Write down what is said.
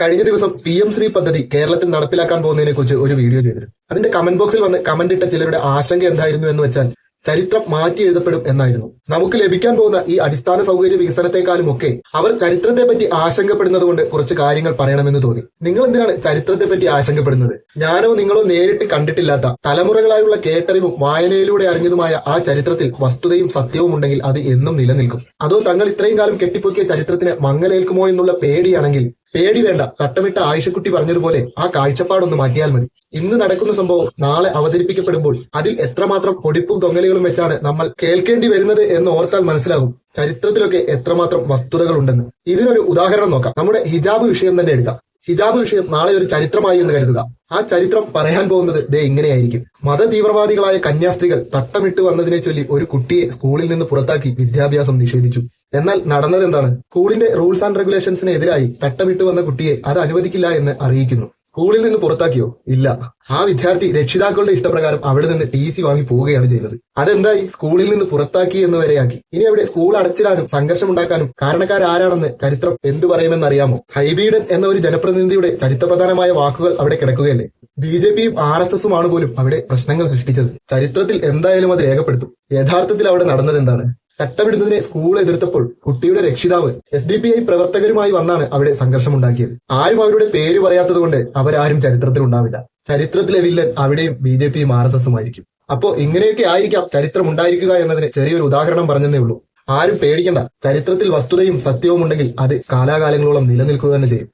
കഴിഞ്ഞ ദിവസം PM ശ്രീ പദ്ധതി കേരളത്തിൽ നടപ്പിലാക്കാൻ പോകുന്നതിനെ കുറിച്ച് ഒരു വീഡിയോ ചെയ്തിരുന്നു. അതിന്റെ കമന്റ് ബോക്സിൽ വന്ന് കമന്റ് ഇട്ട ചിലരുടെ ആശങ്ക എന്തായിരുന്നു എന്ന് വെച്ചാൽ ചരിത്രം മാറ്റി എഴുതപ്പെടും എന്നായിരുന്നു. നമുക്ക് ലഭിക്കാൻ പോകുന്ന ഈ അടിസ്ഥാന സൗകര്യ വികസനത്തെക്കാളും ഒക്കെ അവർ ചരിത്രത്തെ പറ്റി ആശങ്കപ്പെടുന്നത് കൊണ്ട് കുറച്ച് കാര്യങ്ങൾ പറയണമെന്ന് തോന്നി. നിങ്ങൾ എന്തിനാണ് ചരിത്രത്തെ പറ്റി ആശങ്കപ്പെടുന്നത്? ഞാനോ നിങ്ങളോ നേരിട്ട് കണ്ടിട്ടില്ലാത്ത തലമുറകളായുള്ള കേട്ടറിവും വായനയിലൂടെ അറിഞ്ഞതുമായ ആ ചരിത്രത്തിൽ വസ്തുതയും സത്യവും ഉണ്ടെങ്കിൽ അത് എന്നും നിലനിൽക്കും. അതോ തങ്ങൾ ഇത്രയും കാലം കെട്ടിപ്പൊക്കിയ ചരിത്രത്തിന് മങ്ങലേൽക്കുമോ എന്നുള്ള പേടിയാണെങ്കിൽ പേടി വേണ്ട. തട്ടമിട്ട ആയിഷക്കുട്ടി പറഞ്ഞതുപോലെ ആ കാഴ്ചപ്പാടൊന്ന് മാറ്റിയാൽ മതി. ഇന്ന് നടക്കുന്ന സംഭവം നാളെ അവതരിപ്പിക്കപ്പെടുമ്പോൾ അതിൽ എത്രമാത്രം പൊടിപ്പും തൊങ്ങലുകളും വെച്ചാണ് നമ്മൾ കേൾക്കേണ്ടി വരുന്നത് എന്ന് ഓർത്താൽ മനസ്സിലാകും ചരിത്രത്തിലൊക്കെ എത്രമാത്രം വസ്തുതകൾ ഉണ്ടെന്ന്. ഇതിനൊരു ഉദാഹരണം നോക്കാം. നമ്മുടെ ഹിജാബ് വിഷയം തന്നെ എടുക്കാം. ഹിജാബ് വിഷയം നാളെ ഒരു ചരിത്രമായി എന്ന് കരുതുക. ആ ചരിത്രം പറയാൻ പോകുന്നത് ദേ ഇങ്ങനെയായിരിക്കും. മതതീവ്രവാദികളായ കന്യാസ്ത്രീകൾ തട്ടമിട്ട് വന്നതിനെ ചൊല്ലി ഒരു കുട്ടിയെ സ്കൂളിൽ നിന്ന് പുറത്താക്കി വിദ്യാഭ്യാസം നിഷേധിച്ചു. എന്നാൽ നടന്നത് എന്താണ്? സ്കൂളിന്റെ റൂൾസ് ആൻഡ് റെഗുലേഷൻസിന് എതിരായി തട്ടമിട്ട് വന്ന കുട്ടിയെ അത് അനുവദിക്കില്ല എന്ന് അറിയിക്കുന്നു. സ്കൂളിൽ നിന്ന് പുറത്താക്കിയോ? ഇല്ല. ആ വിദ്യാർത്ഥി രക്ഷിതാക്കളുടെ ഇഷ്ടപ്രകാരം അവിടെ നിന്ന് TC വാങ്ങി പോവുകയാണ് ചെയ്തത്. അതെന്തായി? സ്കൂളിൽ നിന്ന് പുറത്താക്കി എന്ന് വരെയാക്കി. ഇനി അവിടെ സ്കൂൾ അടച്ചിടാനും സംഘർഷമുണ്ടാക്കാനും കാരണക്കാരാരാണെന്ന് ചരിത്രം എന്തു പറയുമെന്ന് അറിയാമോ? ഹൈബീഡൻ എന്ന ഒരു ജനപ്രതിനിധിയുടെ ചരിത്രപ്രധാനമായ വാക്കുകൾ അവിടെ കിടക്കുകയല്ലേ. BJPയും RSSും ആണ് പോലും അവിടെ പ്രശ്നങ്ങൾ സൃഷ്ടിച്ചത്. ചരിത്രത്തിൽ എന്തായാലും അത് രേഖപ്പെടുത്തും. യഥാർത്ഥത്തിൽ അവിടെ നടന്നത് എന്താണ്? തട്ടമിടുന്നതിനെ സ്കൂൾ എതിർത്തപ്പോൾ കുട്ടിയുടെ രക്ഷിതാവ് SDPI പ്രവർത്തകരുമായി വന്നാണ് അവിടെ സംഘർഷമുണ്ടാക്കിയത്. ആരും അവരുടെ പേര് പറയാത്തത് കൊണ്ട് അവരാരും ചരിത്രത്തിൽ ഉണ്ടാവില്ല. ചരിത്രത്തിലെ വില്ലൻ അവിടെയും BJPയും RSSും ആയിരിക്കും. അപ്പോ ഇങ്ങനെയൊക്കെ ആയിരിക്കാം ചരിത്രം ഉണ്ടായിരിക്കുക എന്നതിന് ചെറിയൊരു ഉദാഹരണം പറഞ്ഞതേ ഉള്ളൂ. ആരും പേടിക്കണ്ട. ചരിത്രത്തിൽ വസ്തുതയും സത്യവും ഉണ്ടെങ്കിൽ അത് കാലാകാലങ്ങളോളം നിലനിൽക്കുക തന്നെ ചെയ്യും.